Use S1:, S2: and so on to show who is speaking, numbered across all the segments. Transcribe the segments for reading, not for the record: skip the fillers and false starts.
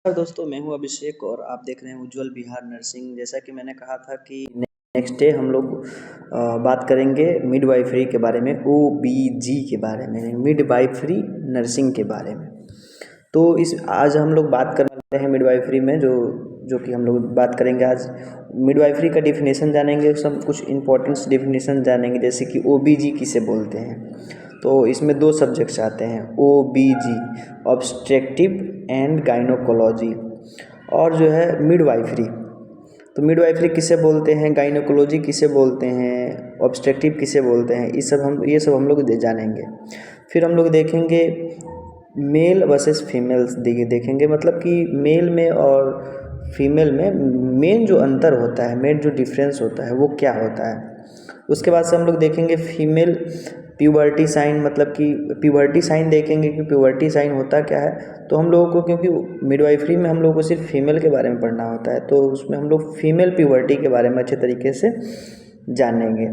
S1: नमस्कार दोस्तों, मैं हूं अभिषेक और आप देख रहे हैं उज्जवल बिहार नर्सिंग। जैसा कि मैंने कहा था कि नेक्स्ट डे हम लोग बात करेंगे मिडवाइफरी के बारे में, OBG के बारे में, मिडवाइफरी नर्सिंग के बारे में। तो इस आज हम लोग बात करने वाले हैं मिडवाइफरी में, जो जो कि हम लोग बात करेंगे आज। मिडवाइफरी का डिफिनेशन जानेंगे, सब कुछ इंपॉर्टेंट्स डिफिनेशन जानेंगे, जैसे कि OBG किसे बोलते हैं। तो इसमें दो सब्जेक्ट्स आते हैं, OBG ऑब्स्ट्रक्टिव एंड गाइनोकोलॉजी, और जो है मिडवाइफरी। तो मिडवाइफरी किसे बोलते हैं, गाइनोकोलॉजी किसे बोलते हैं, ऑब्स्ट्रक्टिव किसे बोलते हैं, ये सब हम लोग जानेंगे। फिर हम लोग देखेंगे मेल वर्सेस फीमेल्स देखेंगे, मतलब कि मेल में और फीमेल में मेन जो अंतर होता है, मेन जो डिफरेंस होता है वो क्या होता है। उसके बाद से हम लोग देखेंगे फीमेल प्यूबर्टी साइन, मतलब कि प्यूबर्टी साइन देखेंगे कि प्यूबर्टी साइन होता क्या है। तो हम लोगों को, क्योंकि मिडवाइफरी में हम लोगों को सिर्फ फीमेल के बारे में पढ़ना होता है, तो उसमें हम लोग फीमेल प्यूबर्टी के बारे में अच्छे तरीके से जानेंगे।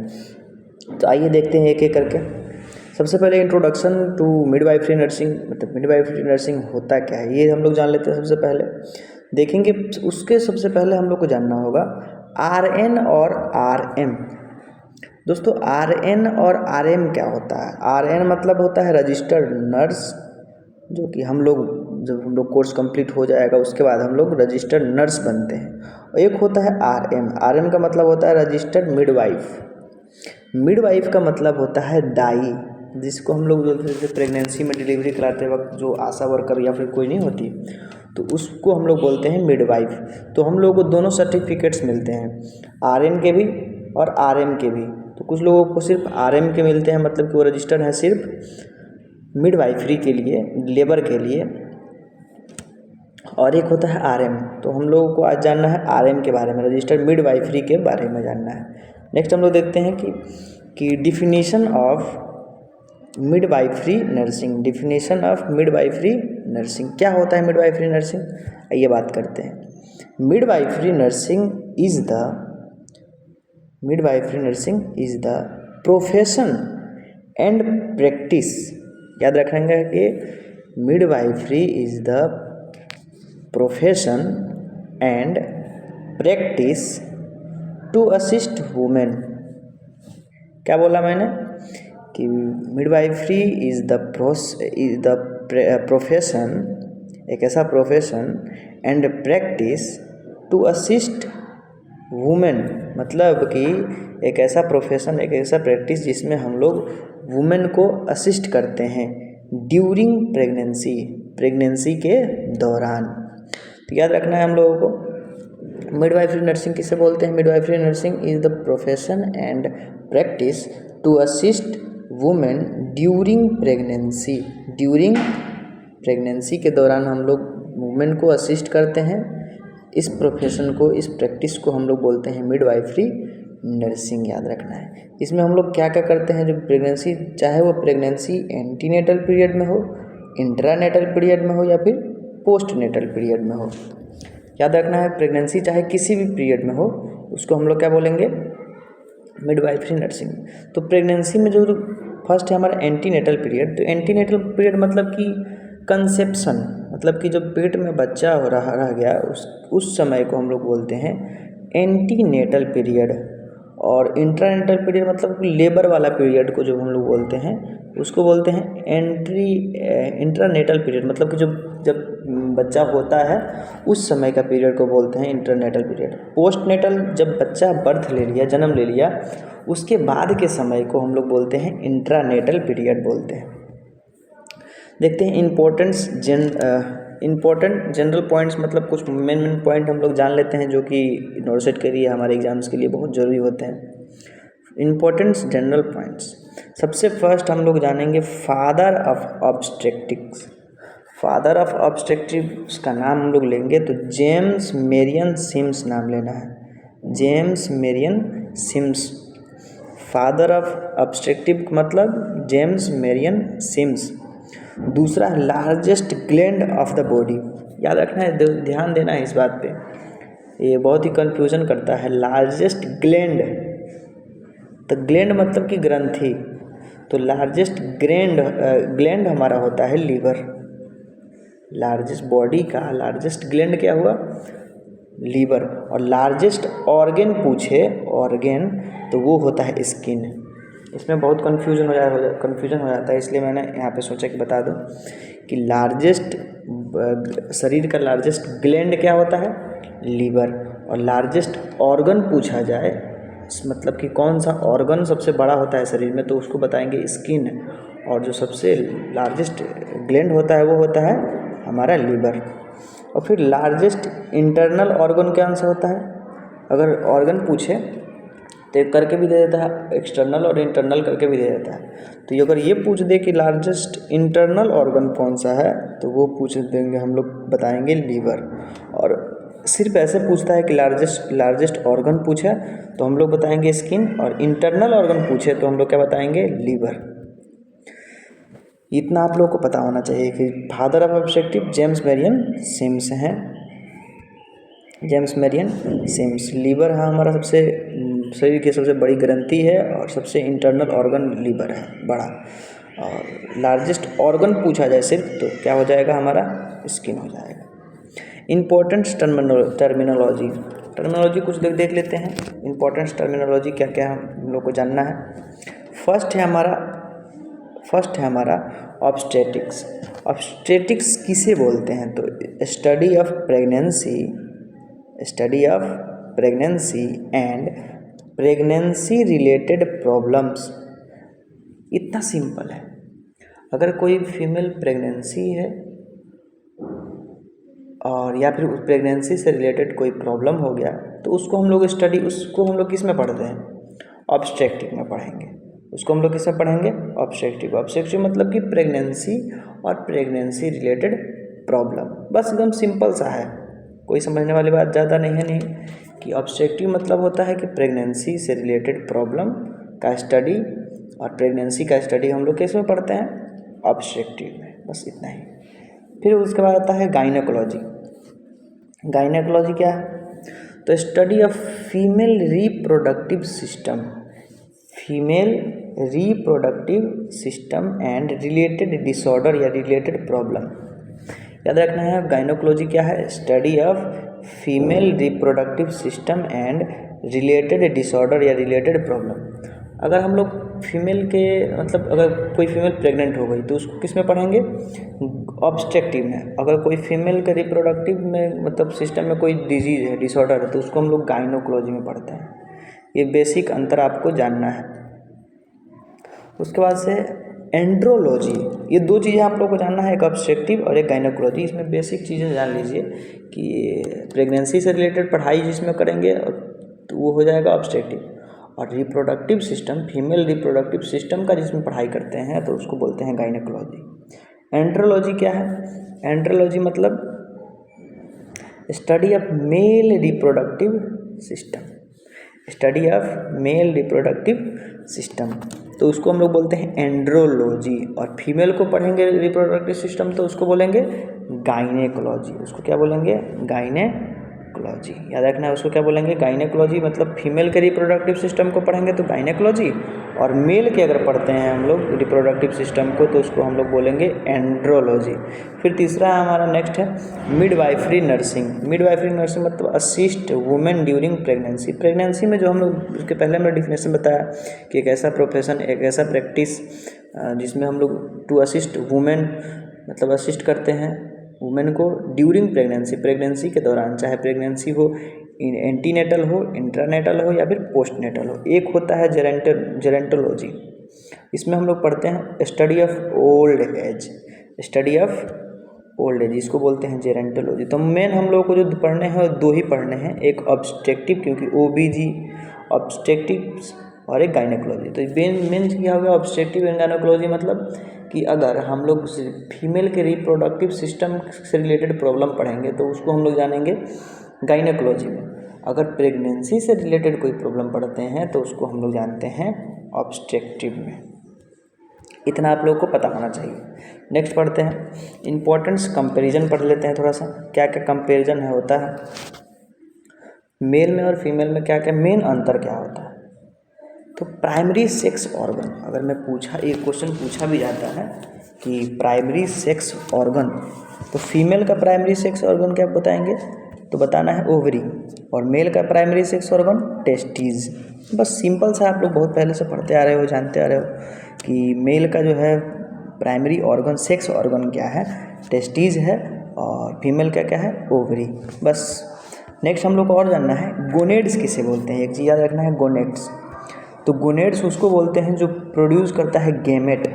S1: तो आइए देखते हैं एक एक करके। सबसे पहले इंट्रोडक्शन टू मिडवाइफरी नर्सिंग, मतलब मिडवाइफरी नर्सिंग होता क्या है ये हम लोग जान लेते हैं। सबसे पहले देखेंगे, उसके सबसे पहले हम लोग को जानना होगा RN और RM। दोस्तों RN और RM क्या होता है। RN मतलब होता है रजिस्टर्ड नर्स, जो कि हम लोग जब हम लोग कोर्स कंप्लीट हो जाएगा उसके बाद हम लोग रजिस्टर्ड नर्स बनते हैं। और एक होता है RM का मतलब होता है रजिस्टर्ड मिडवाइफ। मिडवाइफ का मतलब होता है दाई, जिसको हम लोग जैसे प्रेगनेंसी में डिलीवरी कराते वक्त जो आशा वर्कर या फिर कोई नहीं होती, तो उसको हम लोग बोलते हैं मिडवाइफ। तो हम लोगों को दोनों सर्टिफिकेट्स मिलते हैं, RN के भी और RM के भी। तो कुछ लोगों को सिर्फ RM के मिलते हैं, मतलब कि वो रजिस्टर्ड है सिर्फ मिडवाइफरी के लिए, लेबर के लिए, और एक होता है RM। तो हम लोगों को आज जानना है RM के बारे में, रजिस्टर्ड मिडवाइफरी के बारे में जानना है। नेक्स्ट हम लोग देखते हैं कि definition of midwifery nursing. Definition of midwifery nursing क्या होता है। मिडवाइफरी नर्सिंग आइए बात करते हैं। Midwifery nursing is the profession and practice. याद रखेंगे कि midwifery is the profession and practice to assist women. क्या बोला मैंने कि मिडवाइफरी इज द प्रोफेशन, एक ऐसा profession and practice to assist women, मतलब कि एक ऐसा प्रोफेशन, एक ऐसा प्रैक्टिस जिसमें हम लोग वुमेन को असिस्ट करते हैं ड्यूरिंग प्रेगनेंसी के दौरान। तो याद रखना है हम लोगों को मिडवाइफरी नर्सिंग किसे बोलते हैं। Midwifery nursing is the profession and practice to assist women during pregnancy के दौरान हम लोग वुमेन को असिस्ट करते हैं। इस प्रोफेशन को, इस प्रैक्टिस को हम लोग बोलते हैं मिडवाइफरी नर्सिंग। याद रखना है। इसमें हम लोग क्या क्या करते हैं, जो प्रेगनेंसी, चाहे वो प्रेगनेंसी एंटीनेटल पीरियड में हो, इंट्रानेटल पीरियड में हो या फिर पोस्टनेटल पीरियड में हो। याद रखना है, प्रेगनेंसी चाहे किसी भी पीरियड में हो, उसको हम लोग क्या बोलेंगे, मिडवाइफरी नर्सिंग। तो प्रेगनेंसी में जो फर्स्ट है हमारा एंटीनेटल पीरियड। तो एंटीनेटल पीरियड मतलब कि कंसेप्शन, मतलब कि जब पेट में बच्चा हो रह गया उस समय को हम लोग बोलते हैं एंटीनेटल पीरियड। और इंट्रानेटल पीरियड मतलब लेबर वाला पीरियड को जो हम लोग बोलते हैं उसको बोलते हैं इंट्रानेटल पीरियड, मतलब कि जब बच्चा होता है उस समय का पीरियड को बोलते हैं इंटरनेटल पीरियड। पोस्टनेटल, जब बच्चा बर्थ ले लिया, जन्म ले लिया, उसके बाद के समय को हम लोग बोलते हैं इंट्रानेटल पीरियड बोलते हैं। देखते हैं इम्पोर्टेंट जनरल पॉइंट्स, मतलब कुछ मेन पॉइंट हम लोग जान लेते हैं जो कि नॉर्सेट के लिए, हमारे एग्जाम्स के लिए बहुत ज़रूरी होते हैं। इम्पोर्टेंट जनरल पॉइंट्स, सबसे फर्स्ट हम लोग जानेंगे father of obstetrics. Father of obstetrics का नाम हम लोग लेंगे तो जेम्स मेरियन सिम्स नाम लेना है। James Marion Sims, father of obstetric मतलब जेम्स मेरियन सिम्स। दूसरा, largest gland of the body. याद रखना है, ध्यान देना है इस बात पे, ये बहुत ही कंफ्यूजन करता है। लार्जेस्ट ग्लैंड, तो ग्लैंड मतलब कि ग्रंथि, तो लार्जेस्ट ग्लैंड हमारा होता है लीवर। लार्जेस्ट बॉडी का लार्जेस्ट ग्लैंड क्या हुआ, लीवर। और लार्जेस्ट ऑर्गन पूछे, ऑर्गन, तो वो होता है स्किन। इसमें बहुत कन्फ्यूजन हो जाता है, इसलिए मैंने यहाँ पे सोचा कि बता दूं कि लार्जेस्ट शरीर का लार्जेस्ट ग्लैंड क्या होता है, लीवर। और लार्जेस्ट ऑर्गन पूछा जाए, मतलब कि कौन सा ऑर्गन सबसे बड़ा होता है शरीर में, तो उसको बताएंगे स्किन। और जो सबसे लार्जेस्ट ग्लैंड होता है वो होता है हमारा लीवर। और फिर लार्जेस्ट इंटरनल ऑर्गन कौन सा होता है, अगर ऑर्गन पूछे तो करके भी दे देता है, एक्सटर्नल और इंटरनल करके भी दे देता है। तो ये अगर ये पूछ दे कि लार्जेस्ट इंटरनल ऑर्गन कौन सा है, तो वो पूछ देंगे हम लोग, बताएंगे लीवर। और सिर्फ ऐसे पूछता है कि लार्जेस्ट ऑर्गन पूछे तो हम लोग बताएंगे स्किन, और इंटरनल ऑर्गन पूछे तो हम लोग क्या बताएंगे, लीवर। इतना आप लोगों को पता होना चाहिए कि father of objective James Marion Sims हैं, जेम्स मेरियन सिम्स। लीवर है हमारा सबसे शरीर की सबसे बड़ी ग्रंथि है, और सबसे इंटरनल ऑर्गन लीवर है बड़ा। और लार्जेस्ट ऑर्गन पूछा जाए सिर्फ तो क्या हो जाएगा, हमारा स्किन हो जाएगा। इम्पोर्टेंट टर्मिनोलॉजी कुछ देख लेते हैं। इम्पोर्टेंट टर्मिनोलॉजी क्या क्या हम लोग को जानना है। फर्स्ट है हमारा ऑब्स्टेटिक्स। ऑब्स्टेटिक्स किसे बोलते हैं, तो study of pregnancy and pregnancy related problems. इतना सिंपल है। अगर कोई फीमेल प्रेगनेंसी है और या फिर उस प्रेगनेंसी से रिलेटेड कोई प्रॉब्लम हो गया, तो उसको हम लोग किस में पढ़ते हैं, ऑब्स्ट्रेक्टिव में पढ़ेंगे। उसको हम लोग किस में पढ़ेंगे, ऑब्स्ट्रेक्टिव मतलब कि प्रेगनेंसी और प्रेगनेंसी रिलेटेड प्रॉब्लम। बस एकदम सिंपल सा है, कोई समझने वाली बात ज़्यादा नहीं कि ऑब्स्ट्रेक्टिव मतलब होता है कि प्रेगनेंसी से रिलेटेड प्रॉब्लम का स्टडी, और प्रेगनेंसी का स्टडी हम लोग किस में पढ़ते हैं, ऑब्स्ट्रेक्टिव में। बस इतना ही। फिर उसके बाद आता है गायनेकोलॉजी। गायनेकोलॉजी क्या है, तो study of female reproductive system and related disorder या रिलेटेड प्रॉब्लम। याद रखना है, गायनेकोलॉजी क्या है, study of female reproductive system and related disorder या रिलेटेड प्रॉब्लम। अगर हम लोग फीमेल के मतलब अगर कोई फीमेल प्रेग्नेंट हो गई तो उसको किस में पढ़ेंगे, ऑब्स्ट्रेक्टिव में। अगर कोई फीमेल के रिप्रोडक्टिव में मतलब सिस्टम में कोई डिजीज़ है, डिसऑर्डर है, तो उसको हम लोग गायनेकोलॉजी में पढ़ते हैं। ये बेसिक अंतर आपको जानना है। उसके बाद से एंड्रोलॉजी, ये दो चीज़ें आप लोग को जानना है, एक ऑब्स्ट्रेक्टिव और एक गायनेकोलॉजी। इसमें बेसिक चीज़ें जान लीजिए कि प्रेगनेंसी से रिलेटेड पढ़ाई जिसमें करेंगे तो वो हो जाएगा ऑब्स्ट्रेक्टिव, और reproductive system, female reproductive system का जिसमें पढ़ाई करते हैं तो उसको बोलते हैं गायनेकोलॉजी। एंड्रोलॉजी क्या है, एंड्रोलॉजी मतलब study of male reproductive system, तो उसको हम लोग बोलते हैं एंड्रोलॉजी। और फीमेल को पढ़ेंगे रिप्रोडक्टिव सिस्टम तो उसको बोलेंगे गायनेकोलॉजी। उसको क्या बोलेंगे, गायनेकोलॉजी। याद रखना है, उसको क्या बोलेंगे, गायनेकोलॉजी। मतलब फीमेल के रिप्रोडक्टिव सिस्टम को पढ़ेंगे तो गायनेकोलॉजी, और मेल के अगर पढ़ते हैं हम लोग रिप्रोडक्टिव सिस्टम को तो उसको हम लोग बोलेंगे एंड्रोलॉजी। फिर तीसरा हमारा नेक्स्ट है मिडवाइफरी नर्सिंग। मिडवाइफरी नर्सिंग मतलब assist women during pregnancy. Pregnancy में जो हम लोग उसके पहले हमने डिफिनेशन बताया कि एक ऐसा प्रोफेशन, एक ऐसा प्रैक्टिस जिसमें हम लोग टू असिस्ट वुमेन मतलब असिस्ट करते हैं वुमेन को ड्यूरिंग प्रेगनेंसी के दौरान, चाहे प्रेगनेंसी हो, एंटीनेटल हो, इंट्रानेटल हो या फिर पोस्टनेटल हो। एक होता है जेरेंटोलॉजी, इसमें हम लोग पढ़ते हैं स्टडी ऑफ ओल्ड एज, इसको बोलते हैं जेरेंटोलॉजी। तो मेन हम लोग को जो पढ़ने हैं दो ही पढ़ने हैं, एक ऑब्स्ट्रेक्टिव क्योंकि OBG ऑब्स्ट्रेक्टिव, और एक गायनेकोलॉजी। तो मेन क्या होगा ऑब्स्ट्रेक्टिव एंड गायनेकोलॉजी, मतलब कि अगर हम लोग फीमेल के रिप्रोडक्टिव सिस्टम से रिलेटेड प्रॉब्लम पढ़ेंगे तो उसको हम लोग जानेंगे गायनेकोलॉजी में। अगर प्रेगनेंसी से रिलेटेड कोई प्रॉब्लम पढ़ते हैं तो उसको हम लोग जानते हैं ऑब्स्ट्रेक्टिव में। इतना आप लोगों को पता होना चाहिए। नेक्स्ट पढ़ते हैं इम्पोर्टेंस कंपैरिजन पढ़ लेते हैं थोड़ा सा, क्या क्या कंपैरिजन होता है मेल में और फीमेल में, क्या क्या मेन अंतर क्या होता है। तो प्राइमरी सेक्स ऑर्गन, अगर मैं एक क्वेश्चन पूछा भी जाता है कि प्राइमरी सेक्स ऑर्गन, तो फीमेल का प्राइमरी सेक्स ऑर्गन क्या बताएंगे, तो बताना है ओवरी, और मेल का प्राइमरी सेक्स ऑर्गन टेस्टीज। बस सिंपल सा आप लोग बहुत पहले से पढ़ते आ रहे हो, जानते आ रहे हो कि मेल का जो है प्राइमरी ऑर्गन सेक्स ऑर्गन क्या है, टेस्टीज है, और फीमेल का क्या है, ओवरी। बस नेक्स्ट हम लोग को और जानना है गोनेड्स किसे बोलते हैं, एक चीज़ याद रखना है गोनेड्स। तो गोनेड्स उसको बोलते हैं जो प्रोड्यूस करता है गेमेट।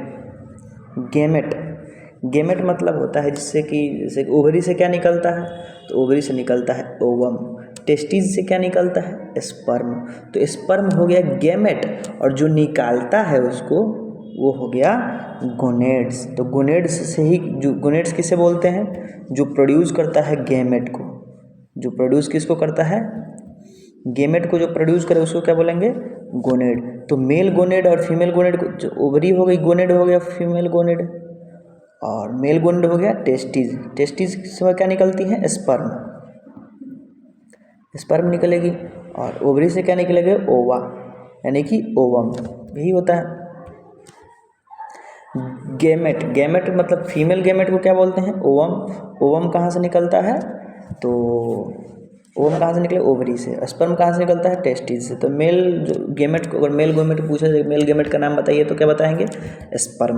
S1: गेमेट गेमेट मतलब होता है जिससे कि जैसे ओवरी से क्या निकलता है, तो ओवरी से निकलता है ओवम। टेस्टिस से क्या निकलता है, स्पर्म। तो स्पर्म हो गया गेमेट, और जो निकालता है उसको वो हो गया गोनेड्स। तो गोनेड्स से ही, जो गोनेड्स किसे बोलते हैं, जो प्रोड्यूस करता है गेमेट को। जो प्रोड्यूस किसको करता है, गेमेट को जो प्रोड्यूस करे उसको क्या बोलेंगे, गोनेड। तो मेल गोनेड और फीमेल गोनेड को, जो ओवरी हो गई गोनेड हो गया फीमेल गोनेड, और मेल गोनेड हो गया टेस्टिस। टेस्टिस से क्या निकलती है, स्पर्म। स्पर्म निकलेगी, और ओवरी से क्या निकलेगा, ओवा, यानी कि ओवम। यही होता है गेमेट। गेमेट मतलब फीमेल गेमेट को क्या बोलते हैं, ओवम। ओवम कहाँ से निकलता है, तो ओवम कहाँ से निकले, ओवरी से। स्पर्म कहाँ से निकलता है, टेस्टिस से। तो मेल जो गेमेट को, अगर मेल गेमेट पूछा जाए मेल गेमेट का नाम बताइए तो क्या बताएंगे, स्पर्म,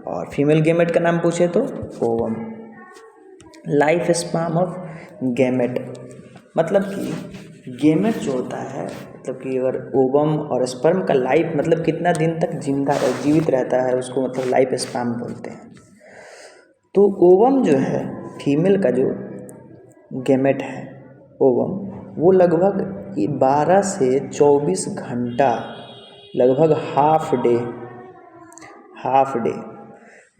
S1: और फीमेल गेमेट का नाम पूछे तो ovum. Life span of gamete, मतलब कि गेमेट जो होता है, मतलब कि अगर ओवम और स्पर्म का लाइफ मतलब कितना दिन तक जीवित रहता है, उसको मतलब लाइफ स्पैन बोलते हैं। तो ओवम जो है, फीमेल का जो गेमेट है ओवम, वो लगभग 12 से 24 घंटा, लगभग हाफ डे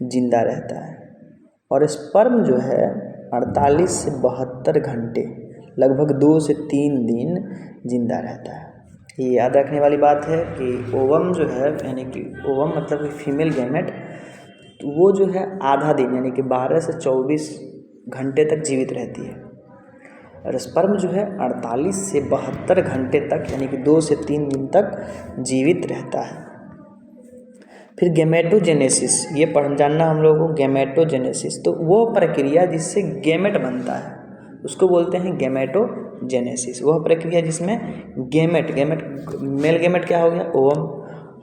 S1: जिंदा रहता है। और स्पर्म जो है 48 से 72 घंटे, लगभग 2 से 3 दिन जिंदा रहता है। ये याद रखने वाली बात है कि ओवम जो है, यानी कि ओवम मतलब कि फीमेल गेमेट, तो वो जो है आधा दिन यानी कि 12 से 24 घंटे तक जीवित रहती है, और स्पर्म जो है 48 से 72 घंटे तक, यानी कि 2 से 3 दिन तक जीवित रहता है। फिर गेमेटोजेनेसिस, ये जानना हम लोगों को, गेमेटोजेनेसिस। तो वो प्रक्रिया जिससे गेमेट बनता है उसको बोलते हैं गेमेटोजेनेसिस। वह प्रक्रिया जिसमें गेमेट मेल गेमेट क्या हो गया, ओवम,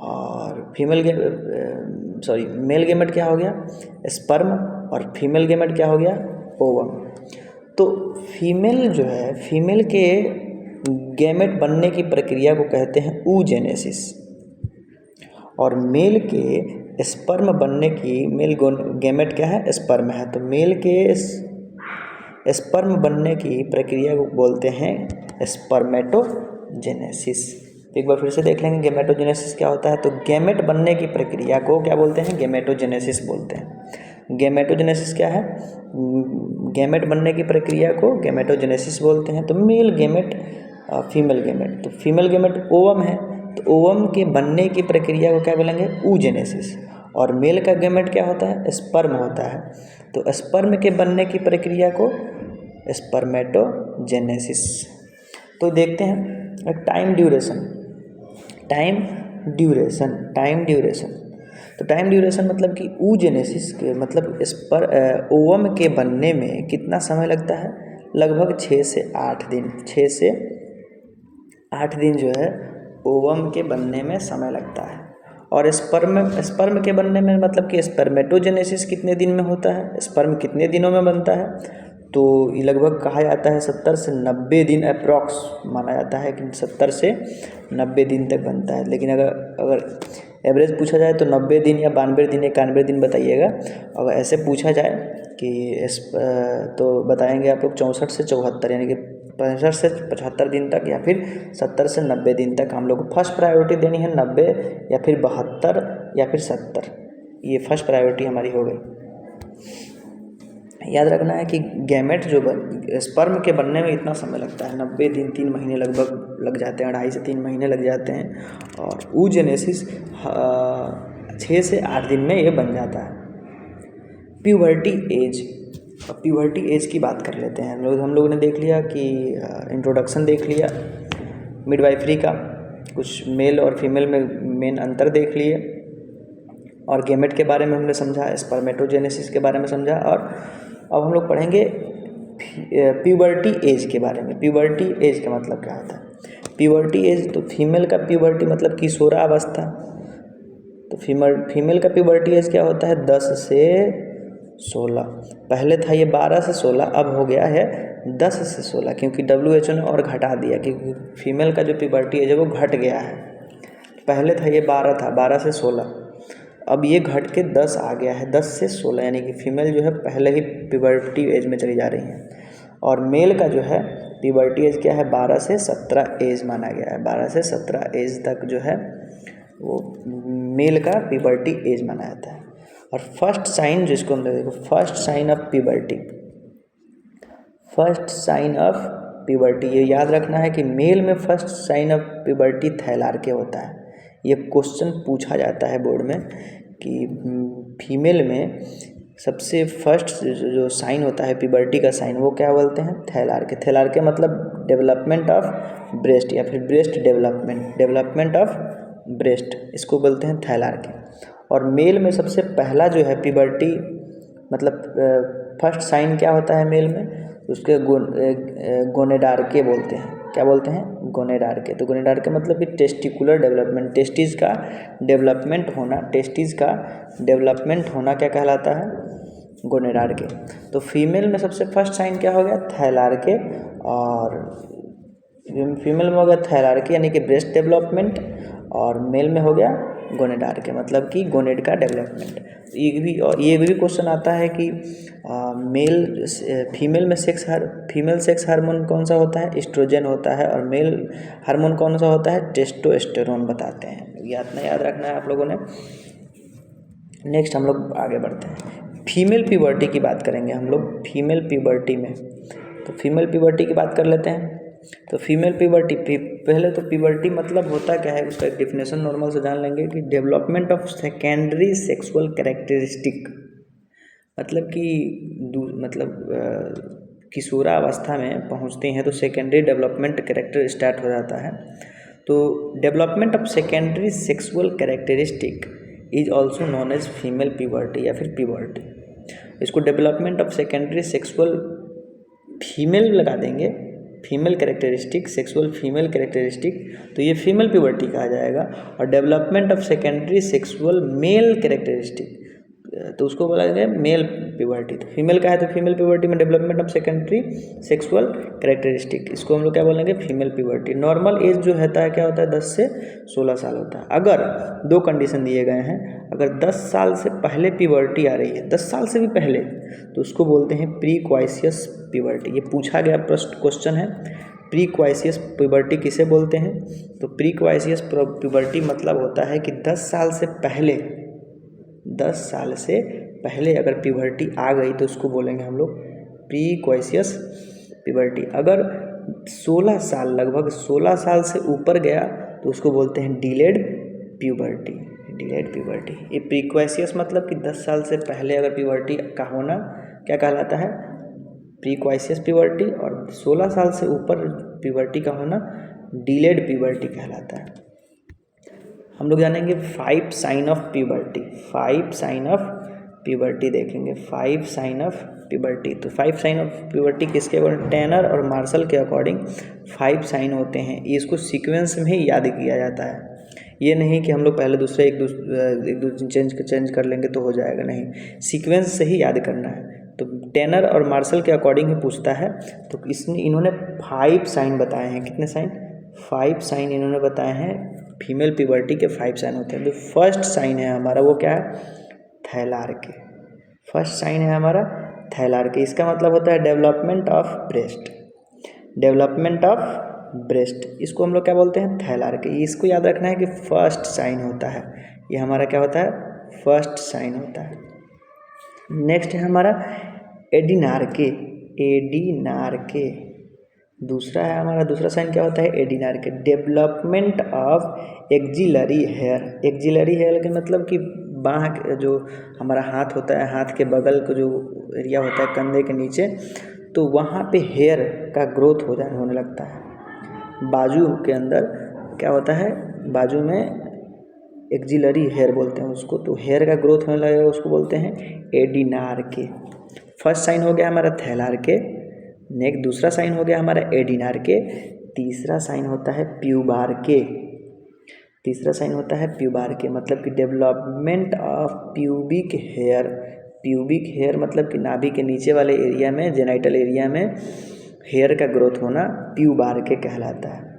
S1: और मेल गेमेट क्या हो गया, स्पर्म, और फीमेल गेमेट क्या हो गया, ओवम। तो फीमेल जो है, फीमेल के गेमेट बनने की प्रक्रिया को कहते हैं oogenesis, और मेल के स्पर्म बनने की, मेल गेमेट क्या है, स्पर्म है, तो मेल के स्पर्म बनने की प्रक्रिया को बोलते हैं स्पर्मेटोजेनेसिस। एक बार फिर से देख लेंगे गेमेटोजेनेसिस क्या होता है। तो गेमेट बनने की प्रक्रिया को क्या बोलते हैं, गेमेटोजेनेसिस बोलते हैं। गेमेटोजेनेसिस क्या है, गेमेट बनने की प्रक्रिया को गेमेटोजेनेसिस बोलते हैं। तो मेल गेमेट, फीमेल गेमेट, तो फीमेल गेमेट ओवम है, तो ओवम के बनने की प्रक्रिया को क्या बोलेंगे, oogenesis। और मेल का गेमेट क्या होता है, स्पर्म होता है, तो स्पर्म के बनने की प्रक्रिया को स्पर्मेटोजेनेसिस। तो देखते हैं टाइम ड्यूरेशन। तो टाइम ड्यूरेशन मतलब कि oogenesis के मतलब ओवम के बनने में कितना समय लगता है, लगभग 6 से 8 दिन। 6 से 8 दिन जो है ओवम के बनने में समय लगता है। और स्पर्म के बनने में मतलब कि स्पर्मेटोजेनेसिस कितने दिन में होता है, स्पर्म कितने दिनों में बनता है, तो ये लगभग कहा जाता है 70 से 90 दिन अप्रॉक्स माना जाता है कि 70 से 90 दिन तक बनता है। लेकिन अगर एवरेज पूछा जाए तो 90 दिन या 92 दिन 91 दिन बताइएगा। अगर ऐसे पूछा जाए कि तो बताएंगे आप लोग 64 से 74, यानी कि 65 से 75 दिन तक, या फिर 70 से 90 दिन तक। हम लोग को फर्स्ट प्रायोरिटी देनी है 90 या फिर 72 या फिर 70, ये फर्स्ट प्रायोरिटी हमारी हो गई। याद रखना है कि गैमेट जो स्पर्म के बनने में इतना समय लगता है, 90 दिन, 3 महीने लगभग लग जाते हैं, 2.5 से 3 महीने लग जाते हैं। और oogenesis 6 से 8 दिन में ये बन जाता है। प्यूबर्टी एज, अब प्यूबर्टी एज की बात कर लेते हैं। हम लोगों ने देख लिया कि इंट्रोडक्शन देख लिया मिडवाइफरी का, कुछ मेल और फीमेल में मेन अंतर देख लिए, और गेमेट के बारे में हमने समझा, स्पर्मेटोजेनेसिस के बारे में समझा। और अब हम लोग पढ़ेंगे प्यूबर्टी एज के बारे में। प्यूबर्टी एज का मतलब क्या होता है? प्यूबर्टी एज, तो फीमेल का प्यूबर्टी मतलब किशोरावस्था। तो फीमेल का प्यूबर्टी एज क्या होता है? 10 से 16। पहले था ये 12 से 16, अब हो गया है 10 से 16, क्योंकि WHO ने और घटा दिया, क्योंकि फीमेल का जो प्यूबर्टी एज है वो घट गया है। पहले था ये 12 था, 12 से 16, अब ये घट के 10 आ गया है, 10 से 16, यानी कि फीमेल जो है पहले ही प्यूबर्टी एज में चली जा रही हैं। और मेल का जो है प्यूबर्टी एज क्या है? 12 से 17 एज माना गया है। 12 से 17 एज तक जो है वो मेल का प्यूबर्टी एज माना जाता है। और फर्स्ट साइन जिसको हम देखो, first sign of puberty, first sign of puberty, ये याद रखना है कि मेल में first sign of puberty thelarche होता है। ये क्वेश्चन पूछा जाता है बोर्ड में कि फीमेल में सबसे फर्स्ट जो साइन होता है प्यूबर्टी का साइन, वो क्या बोलते हैं? थैलार्के। थैलार्के मतलब डेवलपमेंट ऑफ ब्रेस्ट या फिर breast development, development of breast, इसको बोलते हैं थैलार्के। और मेल में सबसे पहला जो है प्यूबर्टी मतलब फर्स्ट साइन क्या होता है मेल में? उसके गोनेडार्के बोलते हैं। क्या बोलते हैं? गोनेडार्के। तो गोनेडार्के मतलब कि टेस्टिकुलर डेवलपमेंट, टेस्टिस का डेवलपमेंट होना, टेस्टिस का डेवलपमेंट होना क्या कहलाता है? गोनेडार्के। तो फीमेल में सबसे फर्स्ट साइन क्या हो गया? थैलार्के। और फीमेल में हो गया थैलार्के यानी कि ब्रेस्ट डेवलपमेंट, और मेल में हो गया गोनेडार्के मतलब कि गोनेड का डेवलपमेंट। ये भी क्वेश्चन आता है कि फीमेल में फीमेल सेक्स हार्मोन कौन सा होता है? एस्ट्रोजन होता है। और मेल हार्मोन कौन सा होता है? टेस्टोस्टेरोन बताते हैं। याद रखना है आप लोगों ने। नेक्स्ट हम लोग आगे बढ़ते हैं, फीमेल प्यूबर्टी की बात करेंगे हम लोग। फीमेल प्यूबर्टी में, तो फीमेल प्यूबर्टी की बात कर लेते हैं। तो फीमेल प्यूबर्टी, पहले तो प्यूबर्टी मतलब होता क्या है, उसका एक डिफिनेशन नॉर्मल से जान लेंगे कि development of secondary sexual characteristic, मतलब किशोरावस्था में पहुंचते हैं तो सेकेंडरी डेवलपमेंट कैरेक्टर स्टार्ट हो जाता है। तो development of secondary sexual characteristic is also known as female puberty या फिर प्यूबर्टी। इसको development of secondary sexual female लगा देंगे, female characteristic, sexual female characteristic, तो ये फीमेल प्यूबर्टी कहा जाएगा। और development of secondary sexual male characteristic, तो उसको बोला जाएगा मेल प्यूबर्टी। तो फीमेल का है तो फीमेल प्यूबर्टी में development of secondary sexual characteristic, इसको हम लोग क्या बोलेंगे? Female puberty. नॉर्मल एज जो होता है क्या होता है? 10 से 16 साल होता है। अगर 2 कंडीशन दिए गए हैं, अगर 10 साल से पहले प्यूबर्टी आ रही है, 10 साल से भी पहले, तो उसको बोलते हैं प्रीक्वाइसियस प्यूबर्टी। ये पूछा गया प्रश्न क्वेश्चन है, प्रीक्वाइसियस प्यूबर्टी किसे बोलते हैं? तो प्रीक्वाइसियस प्यूबर्टी मतलब होता है कि 10 साल से पहले, 10 साल से पहले अगर प्यूबर्टी आ गई तो उसको बोलेंगे हम लोग प्रीक्वाइसियस प्यूबर्टी। अगर 16 साल, लगभग 16 साल से ऊपर गया तो उसको बोलते हैं डिलेड प्यूबर्टी, डिलेड प्यूबर्टी। ये प्रीक्वाइसियस मतलब कि 10 साल से पहले अगर प्यूबर्टी का होना क्या कहलाता है? प्रीक्वाइसियस प्यूबर्टी। और 16 साल से ऊपर प्यूबर्टी का होना डिलेड प्यूबर्टी कहलाता है। हम लोग जानेंगे 5 sign of puberty. 5 sign of puberty देखेंगे, 5 साइन ऑफ प्यूबर्टी। तो 5 साइन ऑफ प्यूबर्टी किसके अकॉर्डिंग? टैनर और मार्शल के अकॉर्डिंग 5 साइन होते हैं। ये इसको सीक्वेंस में ही याद किया जाता है, ये नहीं कि हम लोग पहले दूसरे एक दूसरे चेंज कर लेंगे तो हो जाएगा, नहीं, सीक्वेंस से ही याद करना है। तो टैनर और मार्शल के अकॉर्डिंग ही पूछता है। तो इन्होंने 5 साइन बताए हैं। कितने साइन? 5 साइन इन्होंने बताए हैं। फीमेल प्यूबर्टी के 5 साइन होते हैं। तो फर्स्ट साइन है हमारा वो क्या है? थैलार्के। फर्स्ट साइन है हमारा थैलार्के। इसका मतलब होता है development of breast, development of breast, इसको हम लोग क्या बोलते हैं? थैलार्के। इसको याद रखना है कि फर्स्ट साइन होता है, ये हमारा क्या होता है? फर्स्ट साइन होता है। नेक्स्ट है हमारा एडिनार्के, एडिनार्के। दूसरा है हमारा, दूसरा साइन क्या होता है? Adrenarche, development of axillary hair. Axillary hair के मतलब कि बाह, जो हमारा हाथ होता है, हाथ के बगल का जो एरिया होता है कंधे के नीचे, तो वहाँ पे हेयर का ग्रोथ होने लगता है। बाजू के अंदर क्या होता है? बाजू में एक्जिलरी हेयर बोलते हैं उसको, तो हेयर का ग्रोथ होने लगेगा उसको बोलते हैं एडिनार्के। फर्स्ट साइन हो गया हमारा थैलार्के, नेक्स्ट दूसरा साइन हो गया हमारा एडिनार्के, तीसरा साइन होता है प्यूबार्के। तीसरा साइन होता है प्यूबार्के, मतलब कि development of pubic hair. Pubic hair मतलब कि नाभि के नीचे वाले एरिया में, जेनाइटल एरिया में हेयर का ग्रोथ होना प्यूबार्के कहलाता है।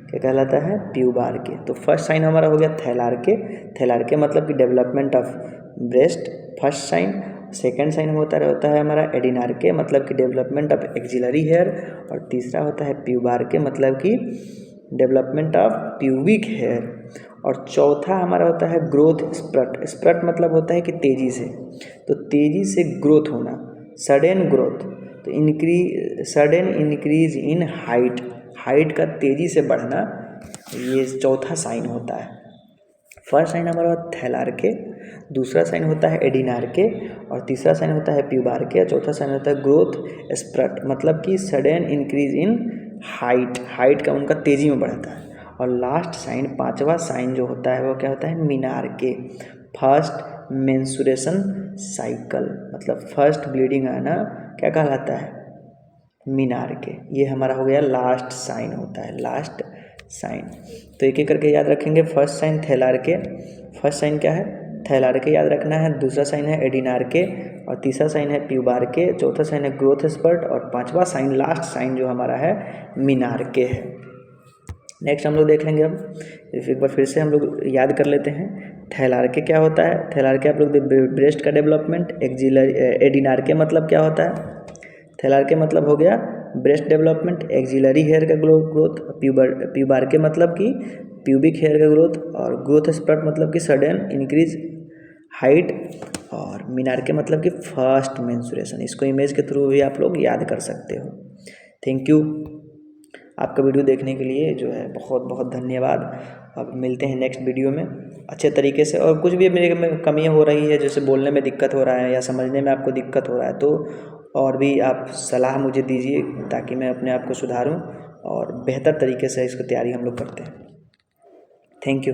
S1: क्या कहलाता है? प्यूबार्के। तो फर्स्ट साइन हमारा हो गया थैलार्के। थैलार्के मतलब कि development of breast, first sign. Second sign होता है हमारा एडिनार्के, मतलब कि डेवलपमेंट ऑफ एक्जिलरी हेयर। और तीसरा होता है प्यूबार्के, मतलब कि डेवलपमेंट ऑफ प्यूबिक हेयर। और चौथा हमारा होता है ग्रोथ स्प्रट। स्प्रट मतलब होता है कि तेज़ी से, तो तेज़ी से ग्रोथ होना, सडन ग्रोथ। तो sudden increase in height, height का तेज़ी से बढ़ना, ये चौथा साइन होता है। फर्स्ट साइन हमारा थैलार्के, दूसरा साइन होता है एडिनार्के, और तीसरा साइन होता है प्यूबार्के, और चौथा साइन होता है ग्रोथ स्प्रट, मतलब कि sudden increase in height, height का उनका तेज़ी में बढ़ता है। और लास्ट साइन, पांचवा साइन जो होता है वो क्या होता है? मीनार्के, फर्स्ट मेंसुरेशन साइकिल, मतलब फर्स्ट ब्लीडिंग आना क्या कहलाता है? मीनार्के। ये हमारा हो गया लास्ट साइन होता है, लास्ट साइन। तो एक एक करके याद रखेंगे। फर्स्ट साइन थैलार्के, फर्स्ट साइन क्या है? थैलार्के याद रखना है। दूसरा साइन है एडिनार्के, और तीसरा साइन है प्यूबार्के, चौथा साइन है ग्रोथ स्पर्ट, और पांचवा साइन, लास्ट साइन जो हमारा है मीनार्के है। नेक्स्ट हम लोग देख लेंगे। अब एक बार फिर से हम लोग याद कर लेते हैं। थैलार्के क्या होता है? थैलार्के आप लोग ब्रेस्ट का डेवलपमेंट। एडिनार्के मतलब क्या होता है? थैलार्के मतलब हो गया ब्रेस्ट डेवलपमेंट, एक्जिलरी हेयर का ग्रोथ। प्यूबार्के मतलब कि प्यूबिक हेयर का ग्रोथ, और ग्रोथ स्पर्ट मतलब कि सडन इंक्रीज हाइट, और मीनार्के मतलब कि फर्स्ट मेंस्ट्रुएशन। इसको इमेज के थ्रू भी आप लोग याद कर सकते हो। थैंक यू आपका वीडियो देखने के लिए, जो है बहुत बहुत धन्यवाद। अब मिलते हैं नेक्स्ट वीडियो में अच्छे तरीके से। और कुछ भी मेरे में कमियां हो रही है, जैसे बोलने में दिक्कत हो रहा है या समझने में आपको दिक्कत हो रहा है, तो और भी आप सलाह मुझे दीजिए, ताकि मैं अपने आप को सुधारूं और बेहतर तरीके से इसको तैयारी हम लोग करते हैं। Thank you.